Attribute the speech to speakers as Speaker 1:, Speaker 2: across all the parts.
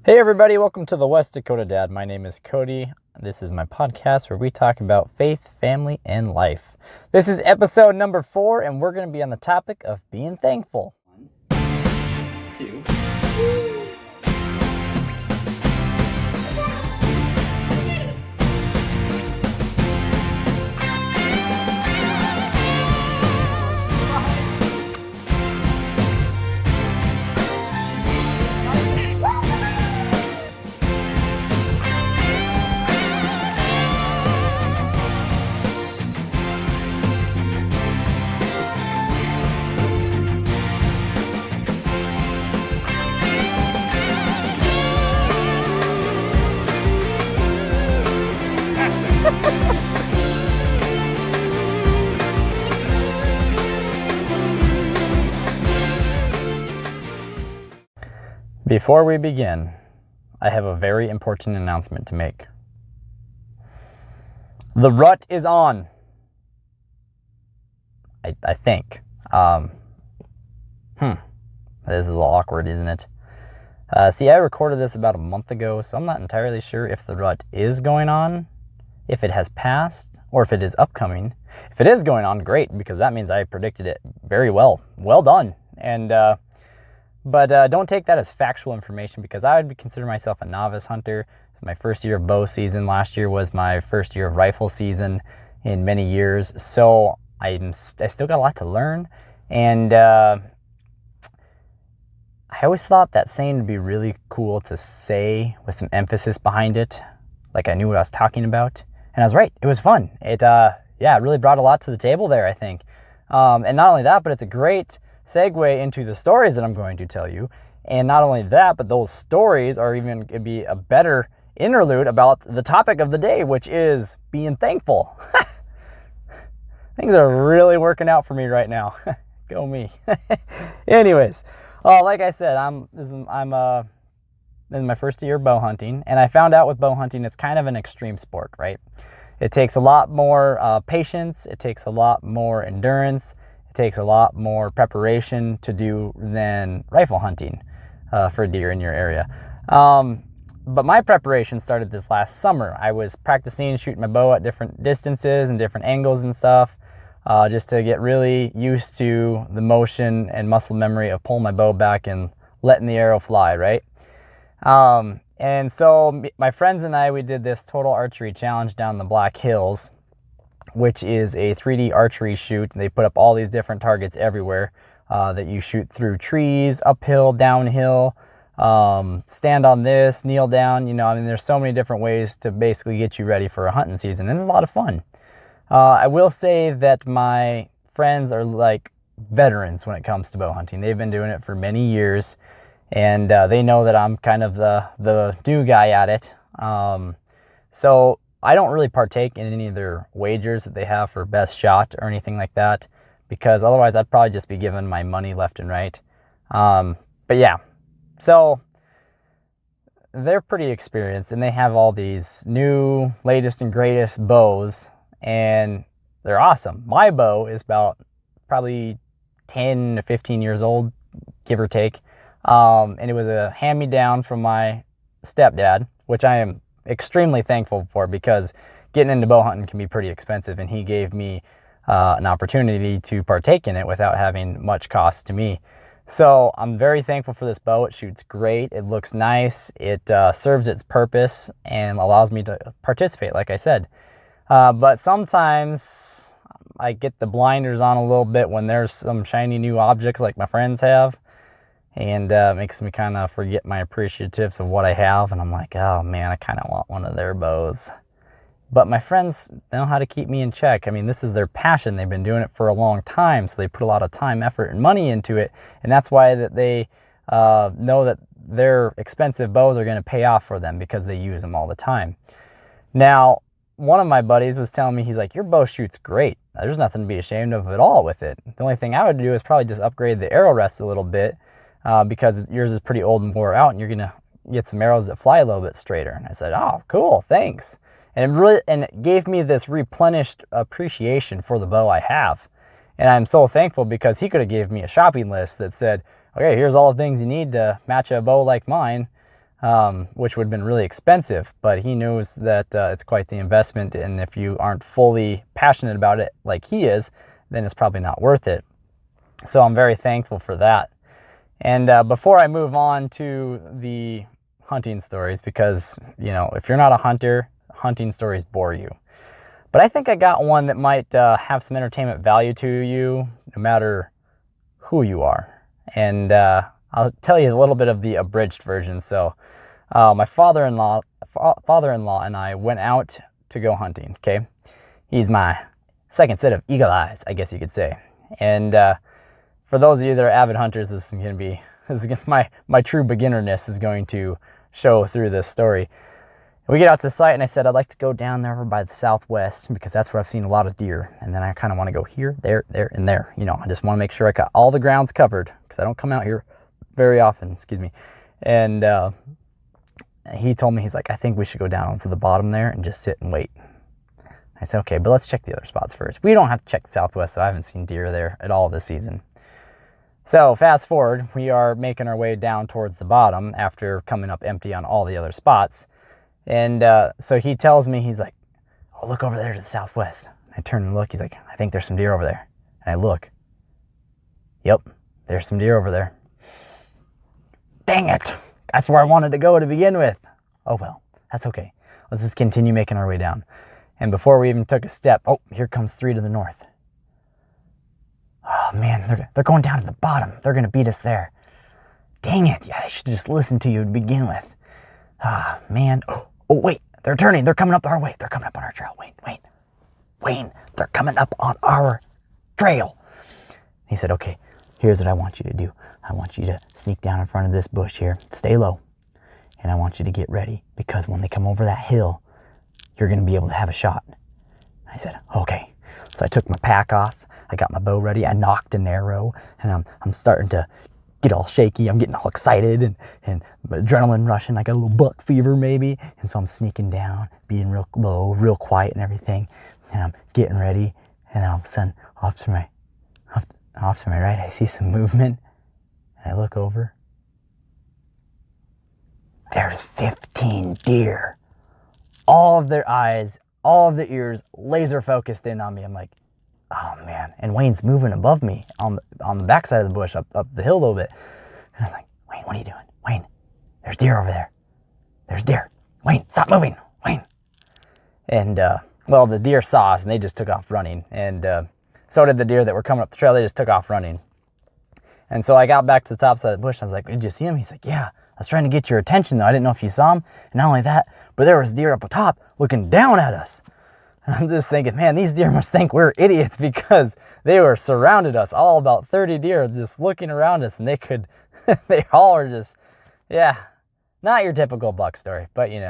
Speaker 1: Hey everybody, welcome to the West Dakota Dad. My name is Cody. This is my podcast where we talk about faith, family, and life. This is episode number 4, and we're going to be on the topic of being thankful. 1, 2. Before we begin, I have a very important announcement to make. The rut is on. I think. This is a little awkward, isn't it? See, I recorded this about a month ago, so I'm not entirely sure if the rut is going on, if it has passed, or if it is upcoming. If it is going on, great, because that means I predicted it very well. Well done. But don't take that as factual information, because I would consider myself a novice hunter. It's my first year of bow season. Last year was my first year of rifle season in many years. So I still got a lot to learn. And I always thought that saying would be really cool to say with some emphasis behind it, like I knew what I was talking about. And I was right. It was fun. It really brought a lot to the table there, I think. And not only that, but it's a great segue into the stories that I'm going to tell you. And not only that, but those stories are even going to be a better interlude about the topic of the day, which is being thankful. Things are really working out for me right now. Go me. Anyways, like I said, this is my first year bow hunting, and I found out with bow hunting it's kind of an extreme sport, right? It takes a lot more patience. It takes a lot more endurance. Takes a lot more preparation to do than rifle hunting for deer in your area. But my preparation started this last summer. I was practicing shooting my bow at different distances and different angles and stuff, just to get really used to the motion and muscle memory of pulling my bow back and letting the arrow fly, right? And so my friends and I, we did this total archery challenge down the Black Hills, which is a 3D archery shoot. They put up all these different targets everywhere that you shoot through trees, uphill, downhill, stand on this, kneel down. There's so many different ways to basically get you ready for a hunting season. And it's a lot of fun. I will say that my friends are like veterans when it comes to bow hunting. They've been doing it for many years, and they know that I'm kind of the new guy at it. So I don't really partake in any of their wagers that they have for best shot or anything like that, because otherwise I'd probably just be giving my money left and right. But yeah, so they're pretty experienced, and they have all these new, latest and greatest bows, and they're awesome. My bow is about probably 10 to 15 years old, give or take. And it was a hand-me-down from my stepdad, which I am extremely thankful for, because getting into bow hunting can be pretty expensive, and he gave me an opportunity to partake in it without having much cost to me. So I'm very thankful for this bow. It shoots great. It looks nice. It serves its purpose and allows me to participate, like I said. But sometimes I get the blinders on a little bit when there's some shiny new objects like my friends have. And makes me kind of forget my appreciatives of what I have. And I'm like, oh man, I kind of want one of their bows. But my friends know how to keep me in check. This is their passion. They've been doing it for a long time. So they put a lot of time, effort, and money into it. And that's why that they know that their expensive bows are going to pay off for them, because they use them all the time. Now, one of my buddies was telling me, he's like, your bow shoots great. There's nothing to be ashamed of at all with it. The only thing I would do is probably just upgrade the arrow rest a little bit. Because yours is pretty old and wore out, and you're going to get some arrows that fly a little bit straighter. And I said, oh, cool, thanks. And it gave me this replenished appreciation for the bow I have. And I'm so thankful, because he could have gave me a shopping list that said, okay, here's all the things you need to match a bow like mine. which would have been really expensive, but he knows that it's quite the investment, and if you aren't fully passionate about it like he is, then it's probably not worth it. So I'm very thankful for that. And before I move on to the hunting stories, because, if you're not a hunter, hunting stories bore you. But I think I got one that might have some entertainment value to you, no matter who you are. And I'll tell you a little bit of the abridged version. So my father-in-law and I went out to go hunting, okay? He's my second set of eagle eyes, I guess you could say. And for those of you that are avid hunters, this is my true beginnerness is going to show through this story. We get out to the site, and I said, I'd like to go down there over by the southwest, because that's where I've seen a lot of deer. And then I kind of want to go here, there, and there. I just want to make sure I got all the grounds covered, because I don't come out here very often, And he told me, he's like, I think we should go down for the bottom there and just sit and wait. I said, okay, but let's check the other spots first. We don't have to check the southwest, so I haven't seen deer there at all this season. So fast forward, we are making our way down towards the bottom after coming up empty on all the other spots. And so he tells me, he's like, oh, look over there to the southwest. I turn and look. He's like, I think there's some deer over there. And I look. Yep, there's some deer over there. Dang it. That's where I wanted to go to begin with. Oh, well, that's okay. Let's just continue making our way down. And before we even took a step, oh, here comes 3 to the north. Oh, man, they're going down to the bottom. They're going to beat us there. Dang it. Yeah, I should just listen to you to begin with. Ah, man. Oh, wait, they're turning. They're coming up our way. They're coming up on our trail. Wayne, they're coming up on our trail. He said, okay, here's what I want you to do. I want you to sneak down in front of this bush here. Stay low. And I want you to get ready, because when they come over that hill, you're going to be able to have a shot. I said, okay. So I took my pack off. I got my bow ready. I nocked an arrow, and I'm starting to get all shaky. I'm getting all excited and adrenaline rushing. I got a little buck fever maybe. And so I'm sneaking down, being real low, real quiet and everything. And I'm getting ready. And then all of a sudden, off to my right, I see some movement. And I look over. There's 15 deer. All of their eyes, all of their ears laser focused in on me. I'm like, oh man. And Wayne's moving above me on the backside of the bush up the hill a little bit. And I was like, Wayne, what are you doing? Wayne, there's deer over there. There's deer. Wayne, stop moving. Wayne. And well, the deer saw us and they just took off running. And so did the deer that were coming up the trail. They just took off running. And so I got back to the top side of the bush. And I was like, did you see him? He's like, yeah. I was trying to get your attention though. I didn't know if you saw him. And not only that, but there was deer up atop looking down at us. I'm just thinking, man, these deer must think we're idiots, because they were surrounded us, all about 30 deer just looking around us, and they all were just, yeah, not your typical buck story, but you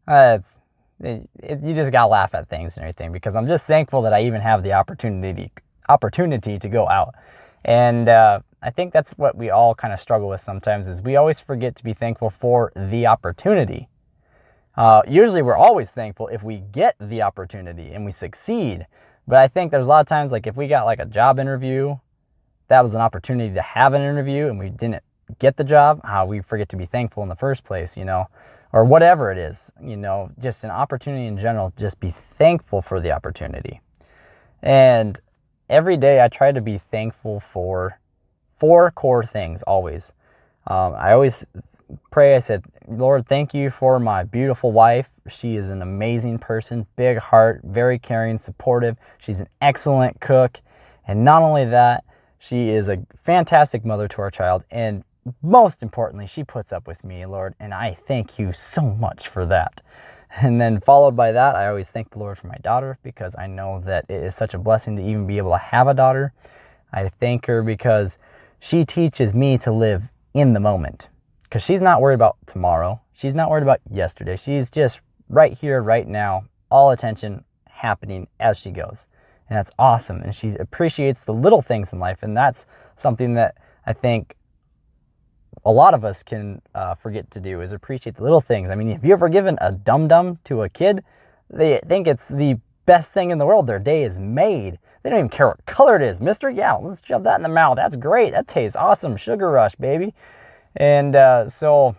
Speaker 1: just gotta laugh at things and everything, because I'm just thankful that I even have the opportunity to go out. And I think that's what we all kind of struggle with sometimes, is we always forget to be thankful for the opportunity. Usually we're always thankful if we get the opportunity and we succeed. But I think there's a lot of times, like if we got like a job interview, that was an opportunity to have an interview and we didn't get the job, how we forget to be thankful in the first place, or whatever it is, just an opportunity in general, just be thankful for the opportunity. And every day I try to be thankful for 4 core things always. I always pray, I said, Lord, thank you for my beautiful wife. She is an amazing person, big heart, very caring, supportive. She's an excellent cook. And not only that, she is a fantastic mother to our child. And most importantly, she puts up with me, Lord. And I thank you so much for that. And then followed by that, I always thank the Lord for my daughter, because I know that it is such a blessing to even be able to have a daughter. I thank her because she teaches me to live in the moment. Because she's not worried about tomorrow. She's not worried about yesterday. She's just right here, right now, all attention happening as she goes. And that's awesome. And she appreciates the little things in life. And that's something that I think a lot of us can forget to do, is appreciate the little things. I mean, have you ever given a dum-dum to a kid? They think it's the best thing in the world. Their day is made. They don't even care what color it is. Mister, yeah, let's shove that in the mouth. That's great. That tastes awesome. Sugar rush, baby. And so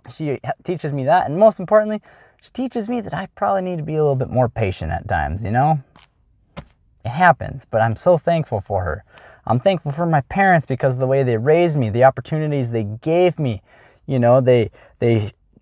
Speaker 1: She teaches me that, and most importantly, she teaches me that I probably need to be a little bit more patient at times, you know? It happens, but I'm so thankful for her. I'm thankful for my parents because of the way they raised me, the opportunities they gave me. You know, they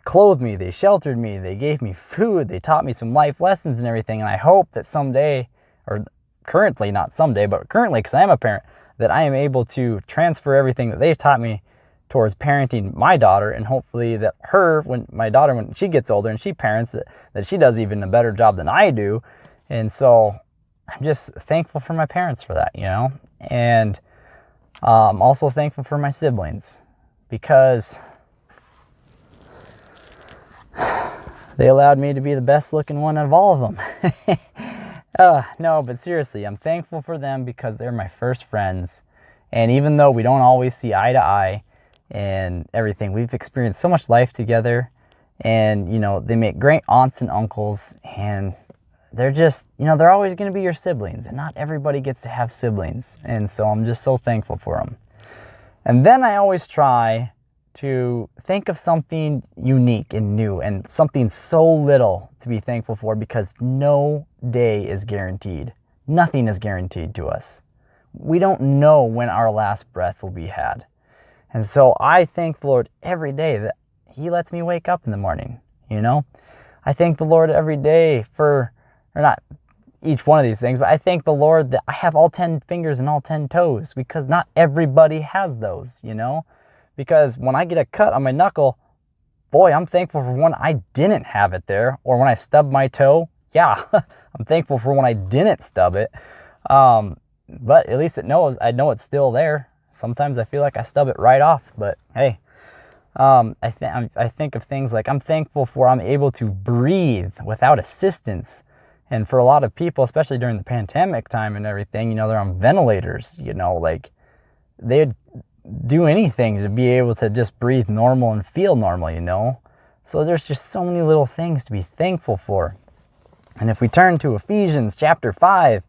Speaker 1: clothed me, they sheltered me, they gave me food, they taught me some life lessons and everything. And I hope that someday, or currently, not someday, but currently, because I am a parent, that I am able to transfer everything that they've taught me towards parenting my daughter, and hopefully that when she gets older and she parents, that she does even a better job than I do. And so I'm just thankful for my parents for that, you know? And I'm also thankful for my siblings because they allowed me to be the best looking one of all of them. No, but seriously, I'm thankful for them because they're my first friends. And even though we don't always see eye to eye and everything, we've experienced so much life together. And, you know, they make great aunts and uncles, and they're just, you know, they're always going to be your siblings, and not everybody gets to have siblings. And so I'm just so thankful for them. And then I always try to think of something unique and new and something so little to be thankful for, because no day is guaranteed. Nothing is guaranteed to us. We don't know when our last breath will be had. And so I thank the Lord every day that He lets me wake up in the morning, you know? I thank the Lord every day or not each one of these things, but I thank the Lord that I have all 10 fingers and all 10 toes, because not everybody has those, you know? Because when I get a cut on my knuckle, boy, I'm thankful for when I didn't have it there. Or when I stub my toe, I'm thankful for when I didn't stub it. But at least I know it's still there. Sometimes I feel like I stub it right off, but hey, I think of things like I'm thankful for I'm able to breathe without assistance. And for a lot of people, especially during the pandemic time and everything, you know, they're on ventilators, you know, like they'd do anything to be able to just breathe normal and feel normal, you know? So there's just so many little things to be thankful for. And if we turn to Ephesians chapter 5,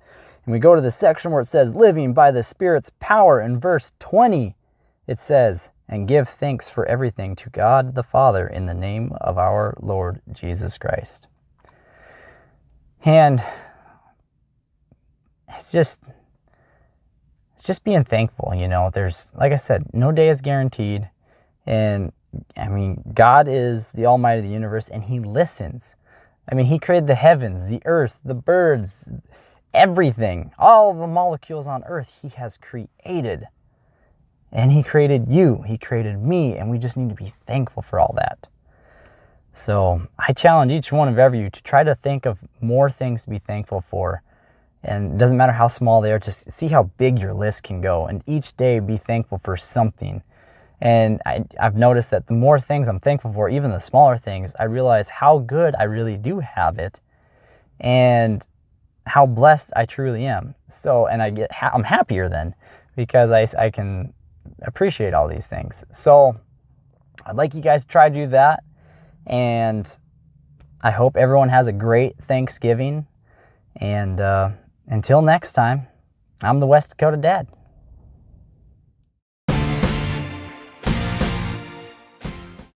Speaker 1: and we go to the section where it says, living by the Spirit's power, in verse 20, it says, and give thanks for everything to God the Father in the name of our Lord Jesus Christ. And it's just being thankful, you know. There's, like I said, no day is guaranteed. And I mean, God is the Almighty of the universe, and He listens. I mean, He created the heavens, the earth, the birds, everything, all of the molecules on earth He has created. And He created you, He created me, and we just need to be thankful for all that. So I challenge each one of you to try to think of more things to be thankful for. And it doesn't matter how small they are, just see how big your list can go. And each day be thankful for something. And I've noticed that the more things I'm thankful for, even the smaller things, I realize how good I really do have it and how blessed I truly am. So, and I'm happier then because I can appreciate all these things. So I'd like you guys to try to do that. And I hope everyone has a great Thanksgiving. And until next time, I'm the West Dakota Dad.